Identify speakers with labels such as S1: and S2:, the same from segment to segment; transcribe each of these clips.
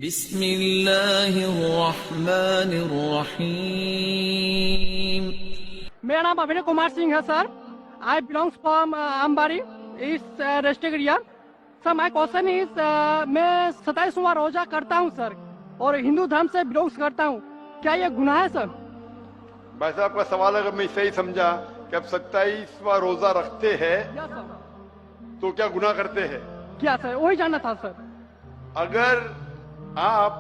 S1: بسم اللہ الرحمن الرحیم.
S2: میرا نام ابھینو کمار سنگھ ہے سر. I belongs from Ambari, East District area. Sir, my question is, میں 27واں روزہ کرتا ہوں سر اور ہندو دھرم سے بلونگس کرتا ہوں, کیا یہ گناہ ہے سر؟
S3: بھائی صاحب کا سوال اگر میں صحیح سمجھا کہ اب 27واں روزہ رکھتے ہیں
S2: کیا سر؟
S3: تو کیا گناہ کرتے ہیں؟
S2: کیا سر, وہی جاننا تھا سر.
S3: اگر آپ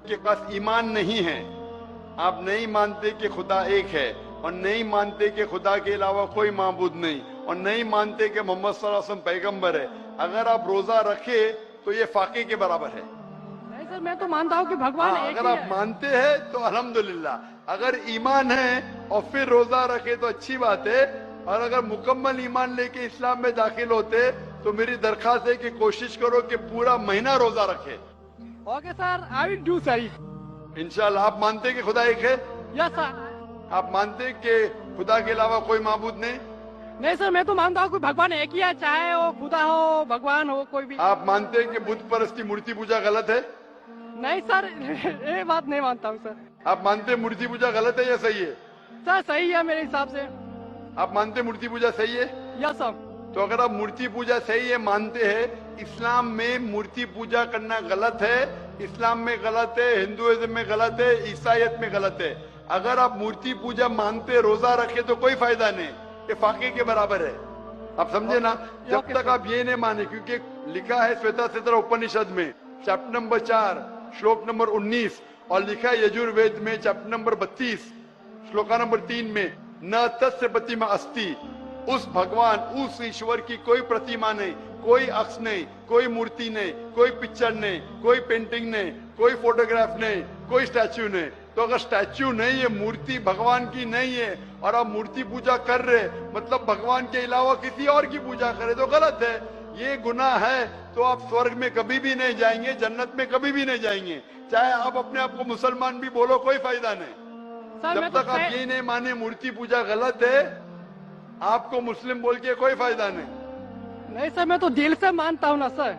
S3: کے پاس ایمان نہیں ہے, آپ نہیں مانتے کہ خدا ایک ہے اور نہیں مانتے کہ خدا کے علاوہ کوئی معبود نہیں اور نہیں مانتے کہ محمد صلی اللہ علیہ وسلم پیغمبر ہے, اگر آپ روزہ رکھے تو یہ فاقے کے برابر ہے.
S2: نہیں سر, میں تو مانتا ہوں کہ بھگوان ایک
S3: اگر
S2: ہی
S3: آپ
S2: ہے.
S3: مانتے ہیں تو الحمدللہ, اگر ایمان ہے اور پھر روزہ رکھے تو اچھی بات ہے, اور اگر مکمل ایمان لے کے اسلام میں داخل ہوتے تو میری درخواست ہے کہ کوشش کرو کہ پورا مہینہ روزہ رکھے.
S2: Okay sir, I will do sir.
S3: انشاءاللہ. آپ مانتے کہ خدا ایک ہے؟
S2: یس سر.
S3: آپ مانتے کہ خدا کے علاوہ کوئی معبود نہیں؟
S2: نہیں سر, میں تو مانتا ہوں کہ بھگوان ایک ہی ہے, چاہے وہ خدا ہو, بھگوان ہو, کوئی بھی.
S3: آپ مانتے کہ بت پرستی مورتی پوجا غلط ہے؟
S2: نہیں سر, یہ بات نہیں مانتا ہوں سر.
S3: آپ مانتے مورتی پوجا غلط ہے یا صحیح ہے؟
S2: سر صحیح ہے میرے حساب سے.
S3: آپ مانتے مورتی پوجا صحیح ہے؟
S2: یس سر.
S3: تو اگر آپ مورتی پوجا صحیح ہے مانتے ہیں, اسلام میں مورتی پوجا کرنا غلط ہے, اسلام میں غلط ہے, ہندوازم میں غلط ہے, عیسائیت میں غلط ہے. اگر آپ مورتی پوجا مانتے روزہ رکھے تو کوئی فائدہ نہیں, یہ فاقے کے برابر ہے. آپ سمجھے نا؟ جب تک آپ یہ نہیں مانے, کیونکہ لکھا ہے شویتا سترا اپنشد میں چیپٹر نمبر 4 شلوک نمبر 19, اور لکھا ہے یجور وید میں چیپٹر نمبر 32 شلوکا نمبر 3 میں, نہ تسیہ پرتیما استی, اس بھگوان, اس ایشور کی کوئی پرتیما نہیں, کوئی عکس نہیں, کوئی مورتی نہیں, کوئی پکچر نہیں, کوئی پینٹنگ نہیں, کوئی فوٹوگراف نہیں, کوئی اسٹیچو نہیں. تو اگر اسٹیچو نہیں ہے, مورتی بھگوان کی نہیں ہے, اور آپ مورتی پوجا کر رہے مطلب بھگوان کے علاوہ کسی اور کی پوجا کرے تو غلط ہے, یہ گناہ ہے. تو آپ سورگ میں کبھی بھی نہیں جائیں گے, جنت میں کبھی بھی نہیں جائیں گے, چاہے آپ اپنے آپ کو مسلمان بھی بولو, کوئی فائدہ نہیں.
S2: سر
S3: جب
S2: میں تو
S3: تک آپ یہ نہیں مانے مورتی پوجا غلط ہے, آپ کو مسلم بول کے کوئی فائدہ نہیں.
S2: نہیں سر, میں تو دل سے مانتا ہوں نا سر.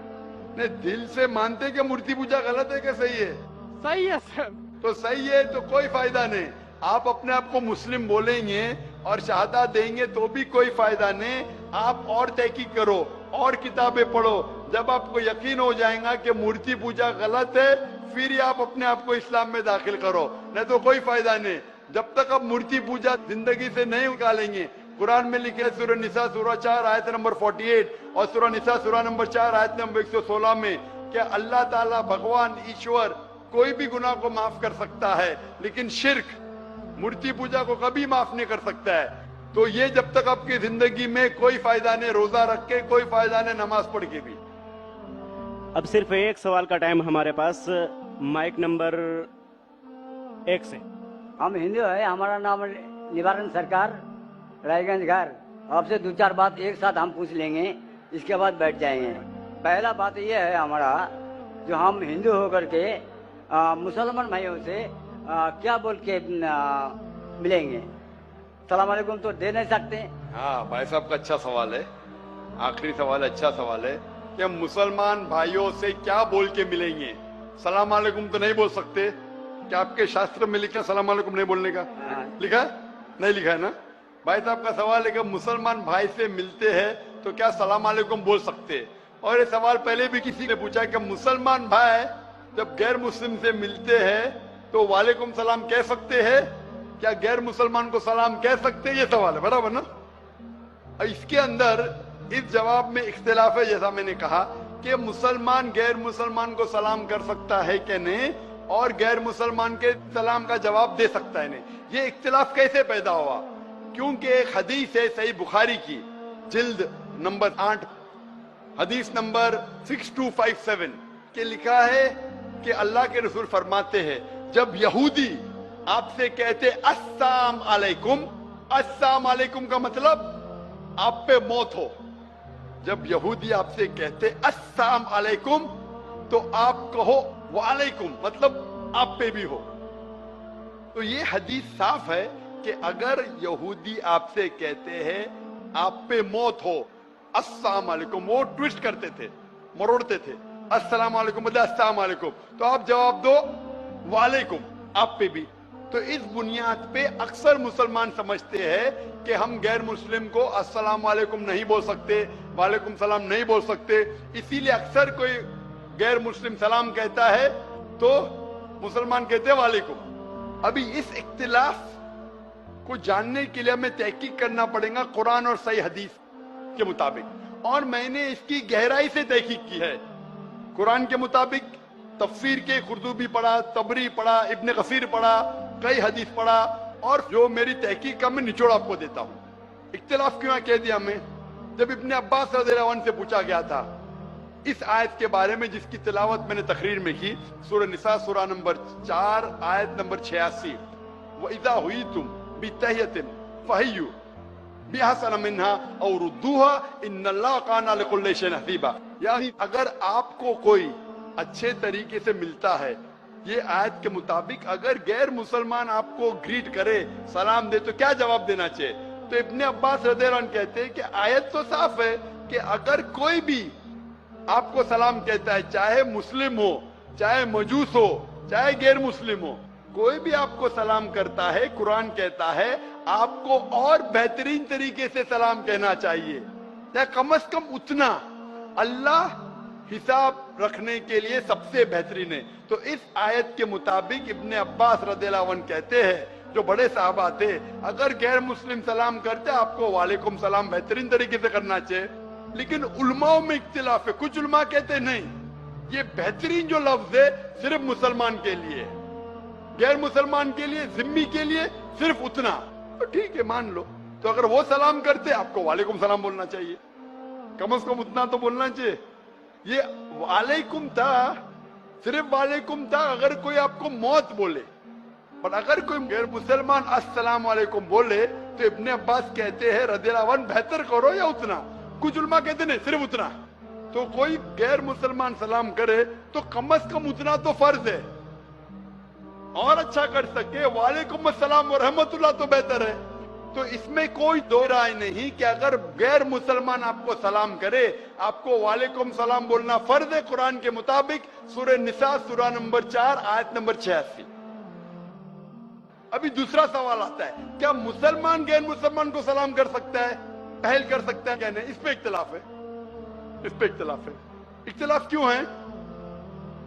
S3: نہیں, دل سے مانتے کہ مورتی پوجا غلط ہے کہ صحیح ہے؟
S2: صحیح ہے سر.
S3: تو صحیح ہے تو کوئی فائدہ نہیں. آپ اپنے آپ کو مسلم بولیں گے اور شہادت دیں گے تو بھی کوئی فائدہ نہیں. آپ اور تحقیق کرو اور کتابیں پڑھو, جب آپ کو یقین ہو جائے گا کہ مورتی پوجا غلط ہے پھر ہی آپ اپنے آپ کو اسلام میں داخل کرو, نہیں تو کوئی فائدہ نہیں. جب تک آپ مورتی پوجا زندگی سے نہیں نکالیں گے, قرآن میں لکھے سورہ نساء سورہ 4 آیت نمبر 48 اور سورہ نساء سورہ نمبر 4 آیت نمبر 116 میں کہ اللہ تعالیٰ بھگوان ایشور کوئی بھی گناہ کو معاف کر سکتا ہے, لیکن شرک, مورتی پوجا کو کبھی معاف نہیں کر سکتا ہے. تو یہ جب تک آپ کی زندگی میں کوئی فائدہ نہیں, روزہ رکھ کے کوئی فائدہ نہیں, نماز پڑھ کے بھی.
S4: اب صرف ایک سوال کا ٹائم ہمارے پاس, مائک نمبر 1 سے.
S5: ہم ہندو ہے, ہمارا نام نوارن سرکار, رائے گنج گھر. آپ سے 2-4 بات ایک ساتھ ہم پوچھ لیں گے, اس کے بعد بیٹھ جائیں گے. پہلا بات یہ ہے ہمارا, جو ہم ہندو ہو کر کے مسلمان بھائیوں سے کیا بول کے ملیں گے؟ السلام علیکم تو دے نہیں سکتے.
S3: ہاں بھائی صاحب کا اچھا سوال ہے, آخری سوال اچھا سوال ہے کہ ہم مسلمان بھائیوں سے کیا بول کے ملیں گے. سلام علیکم تو نہیں بول سکتے. کیا آپ کے شاستر میں لکھا سلام علیکم نہیں بولنے کا؟ لکھا ہے؟ نہیں لکھا ہے نا. بھائی صاحب کا سوال ہے کہ مسلمان بھائی سے ملتے ہیں تو کیا سلام علیکم بول سکتے. اور یہ سوال پہلے بھی کسی نے پوچھا کہ مسلمان بھائی جب غیر مسلم سے ملتے ہیں تو وعلیکم سلام کہہ سکتے ہیں, کیا غیر مسلمان کو سلام کہہ سکتے ہیں, یہ سوال ہے برابر نا. اس کے اندر اس جواب میں اختلاف ہے, جیسا میں نے کہا کہ مسلمان غیر مسلمان کو سلام کر سکتا ہے کہ نہیں, اور غیر مسلمان کے سلام کا جواب دے سکتا ہے نہیں. یہ اختلاف کیسے پیدا ہوا؟ کیونکہ ایک حدیث ہے صحیح بخاری کی جلد نمبر 8 حدیث نمبر 6257 کہ لکھا ہے کہ اللہ کے رسول فرماتے ہیں جب یہودی آپ سے کہتے السلام علیکم, السلام علیکم کا مطلب آپ پہ موت ہو. جب یہودی آپ سے کہتے السلام علیکم تو آپ کہو وعلیکم, مطلب آپ پہ بھی ہو. تو یہ حدیث صاف ہے کہ اگر یہودی آپ سے کہتے ہیں آپ پہ موت ہو السلام علیکم, وہ ٹویسٹ کرتے تھے, مروڑتے تھے, अस्सलाम वालेकुम बदले अस्सलाम वालेकुम, तो आप जवाब दो वालेकुम, आप पे भी। तो इस बुनियाद पे अक्सर मुसलमान समझते हैं कि हम गैर मुस्लिम को अस्सलाम वालेकुम नहीं बोल सकते, वालेकुम सलाम नहीं बोल सकते, इसीलिए अक्सर कोई गैर मुस्लिम सलाम कहता है तो मुसलमान कहते हैं वालेकुम। अभी इस इख्तिलाफ को जानने के लिए हमें तहकीक करना पड़ेगा कुरान और सही हदीस के मुताबिक, और मैंने इसकी गहराई से तहकीक की है। कुरान के मुताबिक तफसीर के कुर्तुबी पढ़ा, तबरी पढ़ा, इब्न कसीर पढ़ा, कई हदीस पढ़ा, और जो मेरी तहकीक का मैं निचोड़ आपको देता हूँ। इख्तिलाफ क्यों कह दिया मैं? जब इब्न अब्बास रज़ियल्लाहु अन्हु से पूछा गया था इस आयत के बारे में जिसकी तिलावत मैंने तकरीर में की, सूरह निसा सूरह नंबर 4 आयत नंबर 86, व इज़ा हुय्यितुम बितहियतिन फहय्यु बिअहसन मिन्हा औ रुद्दूहा इन्नल्लाह काना लिकुल्लि शैइन हसीबा। यानी अगर आपको कोई अच्छे तरीके से मिलता है, ये आयत के मुताबिक अगर गैर मुसलमान आपको ग्रीट करे, सलाम दे, तो क्या जवाब देना चाहिए? तो इब्ने अब्बास रज़ियल्लाहु अन्हु कहते हैं कि आयत तो साफ है कि अगर कोई भी आपको सलाम कहता है, चाहे मुस्लिम हो, चाहे मजूस हो, चाहे गैर मुस्लिम हो, कोई भी आपको सलाम करता है, कुरान कहता है आपको और बेहतरीन तरीके से सलाम कहना चाहिए, या कम से कम उतना। अल्लाह हिसाब रखने के लिए सबसे बेहतरीन है। तो इस आयत के मुताबिक इब्ने अब्बास रज़ियल्लाहु अन्हु कहते हैं, जो बड़े साहबा थे, अगर गैर मुस्लिम सलाम करते आपको वालेकुम सलाम बेहतरीन तरीके से करना चाहिए। लेकिन उलमाओं में इख्तिलाफ है, कुछ उलमा कहते नहीं, ये बेहतरीन जो लफ्ज है सिर्फ मुसलमान के लिए, गैर मुसलमान के लिए, जिम्मी के लिए सिर्फ उतना। तो ठीक है, मान लो। तो अगर वो सलाम करते आपको वालेकुम सलाम बोलना चाहिए, कम से कम उतना तो बोलना चाहिए। ये वालेकुम था, सिर्फ वालेकुम था अगर कोई आपको मौत बोले, पर अगर कोई गैर मुसलमान अस्सलाम वालेकुम बोले तो इब्ने अब्बास कहते हैं रज़ियल्लाहु अन्हु बेहतर करो या उतना। कुछ उलमा कहते नहीं सिर्फ उतना। तो कोई गैर मुसलमान सलाम करे तो कम से कम उतना तो फर्ज है, और अच्छा कर सके वालेकुम अस्सलाम व रहमतुल्लाह तो बेहतर है। तो इसमें कोई दो राय नहीं कि अगर गैर मुसलमान आपको सलाम करे, आपको वालेकुम सलाम बोलना फर्ज है कुरान के मुताबिक, सूरह निसा सूरह नंबर 4 आयत नंबर 86। अभी दूसरा सवाल आता है, क्या मुसलमान गैर मुसलमान को सलाम कर सकता है, पहल कर सकता है क्या नहीं? इस पे इख्तिलाफ है, इस पे इख्तिलाफ है। इख्तिलाफ क्यों है?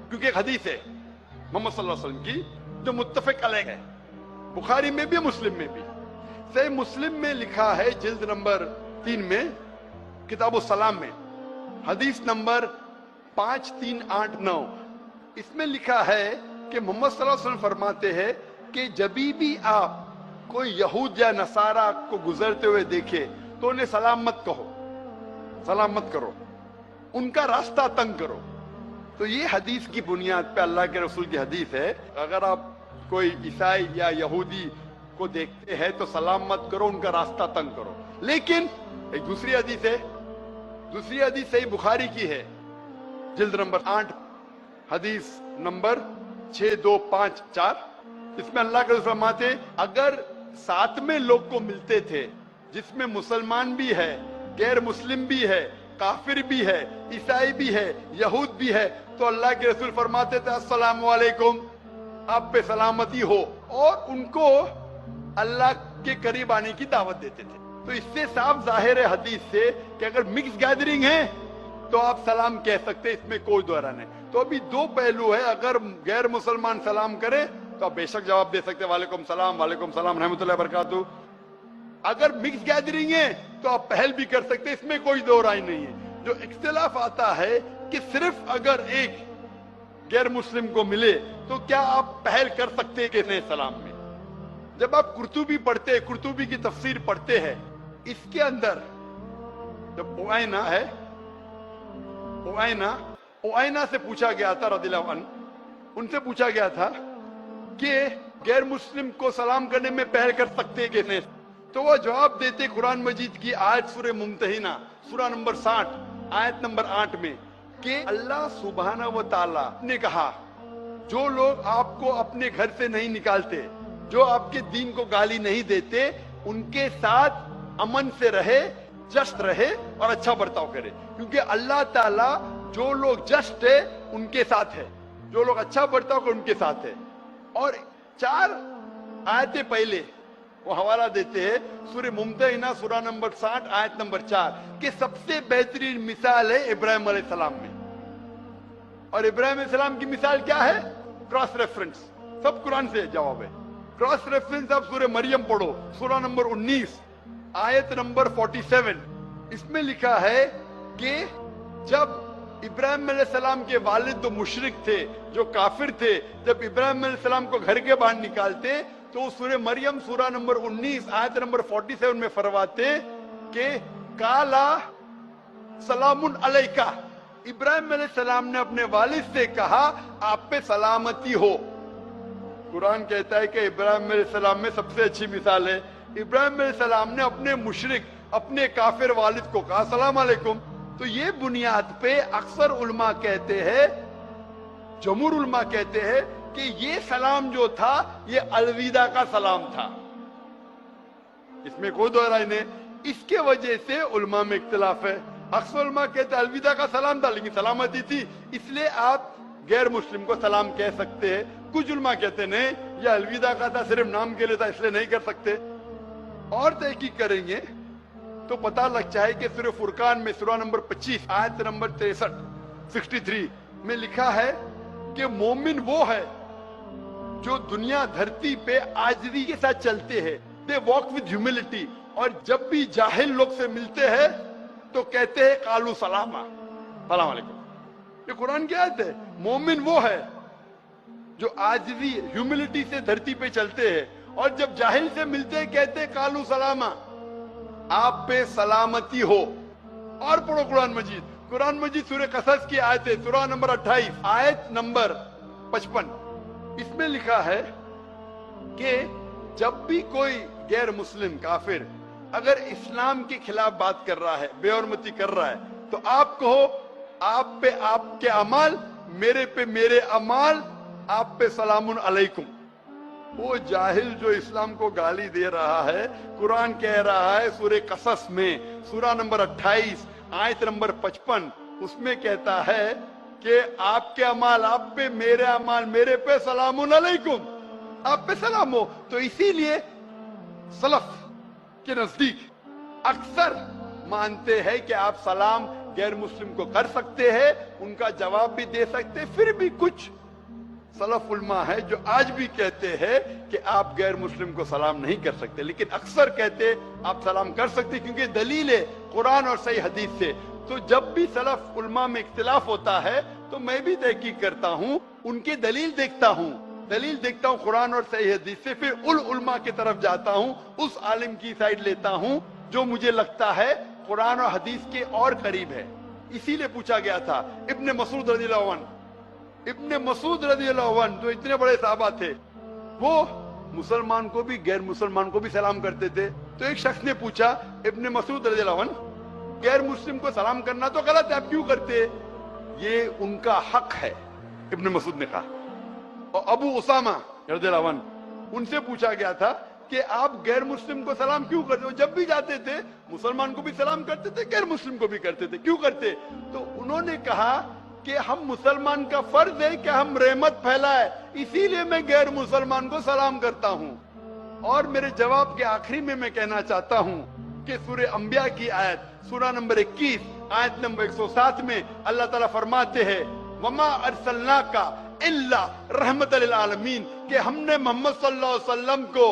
S3: क्योंकि एक हदीस है मोहम्मद सल्लल्लाहु अलैहि वसल्लम की जो मुत्तफक अलैह है, बुखारी में भी मुस्लिम में भी। सही मुस्लिम में लिखा है जिल्द नंबर 3 में किताब सलाम में हदीस नंबर 5389, इसमें लिखा है कि मोहम्मद सल्लल्लाहु अलैहि वसल्लम फरमाते हैं कि जभी भी आप कोई यहूद या नसारा को गुजरते हुए देखे तो उन्हें सलाम मत कहो, सलाम मत करो, उनका रास्ता तंग करो। तो ये हदीस की बुनियाद पे अल्लाह के रसूल की हदीस है, अगर आप कोई ईसाई या यहूदी को देखते हैं तो सलाम मत करो, उनका रास्ता तंग करो। लेकिन एक दूसरी हदीस है, दूसरी हदीस सही बुखारी की है, जिल्द नंबर 8 हदीस नंबर 6254, इसमें अल्लाह के रसूल फरमाते अगर साथ में लोग को मिलते थे जिसमें मुसलमान भी है, गैर मुस्लिम भी है, काफिर भी है, ईसाई भी है, यहूद भी है, तो अल्लाह के रसूल फरमाते थे अस्सलाम वालेकुम, आप पे सलामती हो, और उनको अल्लाह के करीब आने की दावत देते थे। तो इससे साफ जाहिर है हदीस से कि अगर मिक्स गैदरिंग है तो आप सलाम कह सकते हैं, इसमें कोई दोहरा नहीं। तो अभी दो पहलू है, अगर गैर मुसलमान सलाम करे तो आप बेशक जवाब दे सकते हैं वालेकुम सलाम रहमतुल्लाहि व बरकातहू। अगर मिक्स गैदरिंग है तो आप पहल भी कर सकते हैं, इसमें कोई दो राय नहीं है। जो इख्तिलाफ आता है कि सिर्फ अगर एक गैर मुस्लिम को मिले तो क्या आप पहल कर सकते हैं कि नहीं सलाम में? जब आप कुर्तुबी पढ़ते हैं, कुर्तुबी की तफसीर पढ़ते हैं, इसके अंदर जब उआइना है, उआइना से पूछा गया था रज़ियल्लाहु अन्हु, उनसे पूछा गया था कि गैर मुस्लिम को सलाम करने में पहल कर सकते हैं कि नहीं? तो वो जवाब देते कुरान मजीद की आयत सूरह मुम्तहिना सूरह नंबर 60 आयत नंबर 8 में कि अल्लाह सुब्हानहू व तआला ने कहा जो लोग आपको अपने घर से नहीं निकालते, जो आपके दीन को गाली नहीं देते, उनके साथ अमन से रहे, जश्न रहे और अच्छा बर्ताव करे, क्योंकि अल्लाह ताला जो लोग जस्ट है उनके साथ है, जो लोग अच्छा बढ़ता होगा उनके साथ है। और 4 आयतें पहले वो हवाला देते हैं सूरह मुम्तहिना सूरा नंबर 60 आयत नंबर 4 के सबसे बेहतरीन मिसाल है इब्राहिम अलैहिस्सलाम में। और इब्राहिम अलैहिस्सलाम की मिसाल क्या है? क्रॉस रेफरेंस, सब कुरान से जवाब है। क्रॉस रेफरेंस आप सूरह मरियम पढ़ो, सूरा नंबर 19 आयत नंबर 47, इसमें लिखा है कि जब इब्राहिम अलैहिस्सलाम के वालिद तो मुशरिक थे, जो काफिर थे, जब इब्राहिम अलैहिस्सलाम को घर के बाहर निकालते तो सूरह मरियम सूरा नंबर 19 आयत नंबर 47 में फरमाते कि काला सलामुन अलैका, इब्राहिम अलैहिस्सलाम ने अपने वालिद से कहा आप पे सलामती हो। कुरान कहता है कि इब्राहिम अलैहिस्सलाम में सबसे अच्छी मिसाल है, इब्राहिम अलैहिस्सलाम ने अपने मुशरिक, अपने काफिर वालिद को कहा सलाम अलैकुम। तो ये बुनियाद पे अक्सर उलमा कहते हैं, जमहूर उलमा कहते हैं कि ये सलाम जो था ये अलविदा का सलाम था, इसमें कोई दो राय नहीं। इसके वजह से उलमा में इख्तिलाफ है। अक्सर उलमा कहते हैं अलविदा का सलाम था लेकिन सलामती थी, इसलिए आप गैर मुस्लिम को सलाम कह सकते हैं। कुछ उलमा कहते नहीं ये अलविदा का था, सिर्फ नाम के लिए था, इसलिए नहीं कर सकते। और तहकीक करेंगे तो पता लग जाए कि सूरह फुरकान में सूरा नंबर 25 आयत नंबर 63 में लिखा है कि मोमिन वो है जो दुनिया धरती पे आजिज़ी के साथ चलते हैं, दे वॉक विद ह्यूमिलिटी, और जब भी जाहिल लोग से मिलते हैं तो कहते हैं कालू सलामा, सलाम अलैकुम। ये कुरान की आयत है। मोमिन वो है जो आजिज़ी ह्यूमिलिटी से धरती पे चलते हैं, और जब जाहिल से मिलते हैं कहते हैं कालू सलामा, आप पे सलामती हो। और पढ़ो कुरान मजीद, कुरान मजीद सूरह कसस की आयत है, सूरा नंबर 28 आयत नंबर 55, इसमें लिखा है कि जब भी कोई गैर मुस्लिम काफिर अगर इस्लाम के खिलाफ बात कर रहा है, बेहरमती कर रहा है, तो आप कहो आप पे आपके अमाल, मेरे पे मेरे अमाल, आप पे सलामुन अलैकुम। वो जाहिल जो इस्लाम को गाली दे रहा है, कुरान कह रहा है सूरह कसस में सूरा नंबर 28 आयत नंबर 55, उसमें कहता है कि आपके अमाल आप पे, मेरे अमाल मेरे पे, सलामुन अलैकुम, आप पे सलाम हो। तो इसीलिए सलफ के नजदीक अक्सर मानते हैं कि आप सलाम गैर मुस्लिम को कर सकते हैं, उनका जवाब भी दे सकते हैं। फिर भी कुछ सलफ उलमा है जो आज भी कहते हैं कि आप गैर मुस्लिम को सलाम नहीं कर सकते, लेकिन अक्सर कहते आप सलाम कर सकते क्योंकि दलील है कुरान और सही हदीस से। तो जब भी सलफ उलमा में इख्तिलाफ होता है तो मैं भी तहकीक करता हूँ, उनकी दलील देखता हूँ कुरान और सही हदीस से, फिर उलमा की तरफ जाता हूँ, उस आलिम की साइड लेता हूँ जो मुझे लगता है कुरान और हदीस के और करीब है। इसीलिए पूछा गया था इब्ने मसूद रज़ियल्लाहु अन्हु, इब्ने मसूद रज़ियल्लाहु अन्हु जो इतने बड़े साहबा थे, वो मुसलमान को भी गैर मुसलमान को भी सलाम करते थे। तो एक शख्स ने पूछा इब्ने मसूद रज़ियल्लाहु अन्हु, गैर मुस्लिम को सलाम करना तो गलत है, आप क्यों करते? ये उनका हक है, इब्ने मसूद ने कहा। और अबू उसामा रज़ियल्लाहु अन्हु, उनसे पूछा गया था कि आप गैर मुस्लिम को सलाम क्यों करते हो? जब भी जाते थे मुसलमान को भी सलाम करते थे, गैर मुस्लिम को भी करते थे, क्यों करते? तो उन्होंने कहा कि हम मुसलमान का फर्ज है कि हम रहमत फैलाए, इसीलिए मैं गैर मुसलमान को सलाम करता हूँ। और मेरे जवाब के आखिरी में मैं कहना चाहता हूँ कि सूरह अंबिया की आयत सूरा नंबर 21 आयत नंबर 107 में अल्लाह ताला फरमाते हैं वमा अरसलनाका इल्ला रहमतल लिल आलमीन, कि हमने मोहम्मद सल्लल्लाहु अलैहि वसल्लम को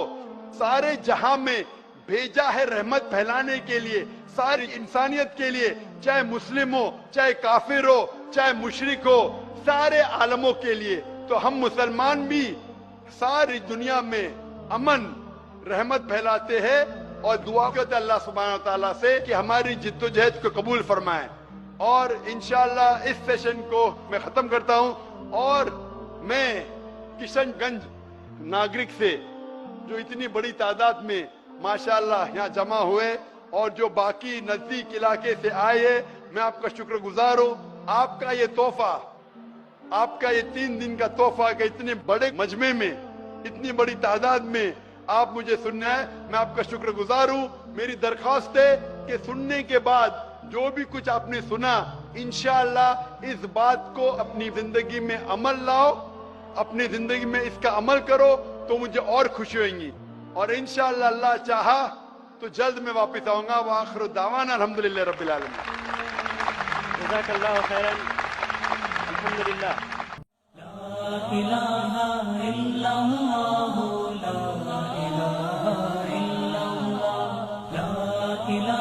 S3: सारे जहां में भेजा है रहमत फैलाने के लिए, सारी इंसानियत के लिए, चाहे मुस्लिम हो, चाहे काफिर हो, चाहे मुशरिक हो, सारे आलमों के लिए। तो हम मुसलमान भी सारी दुनिया में अमन रहमत फैलाते हैं और दुआ करते अल्लाह सुब्हानहू व तआला से कि हमारी जिद्दोजहद को कबूल फरमाए। और इंशाअल्लाह इस सेशन को मैं खत्म करता हूं, और मैं किशनगंज नागरिक से जो इतनी बड़ी तादाद में माशाअल्लाह यहाँ जमा हुए और जो बाकी नजदीक इलाके से आए हैं, मैं आपका शुक्रगुजार हूँ। आपका ये तोहफा, आपका ये 3 दिन का तोहफा कि इतने बड़े मजमे में, इतनी बड़ी तादाद में आप मुझे सुनना है, मैं आपका शुक्रगुजार हूँ। मेरी दरख्वास्त है कि सुनने के बाद जो भी कुछ आपने सुना, इंशाअल्लाह इस बात को अपनी जिंदगी में अमल लाओ, अपनी जिंदगी में इसका अमल करो तो मुझे और खुशी होगी। और इंशाअल्लाह अल्लाह चाहा तो जल्द मैं वापस आऊंगा। वाखिर दावाना अल्हम्दुलिल्लाह रब्बिल आलमीन।
S4: जज़ाकल्लाहु खैरन। अल्हम्दुलिल्लाह।
S1: इलाहा इल्लल्लाह ला इलाहा इल्लल्लाह ला इलाहा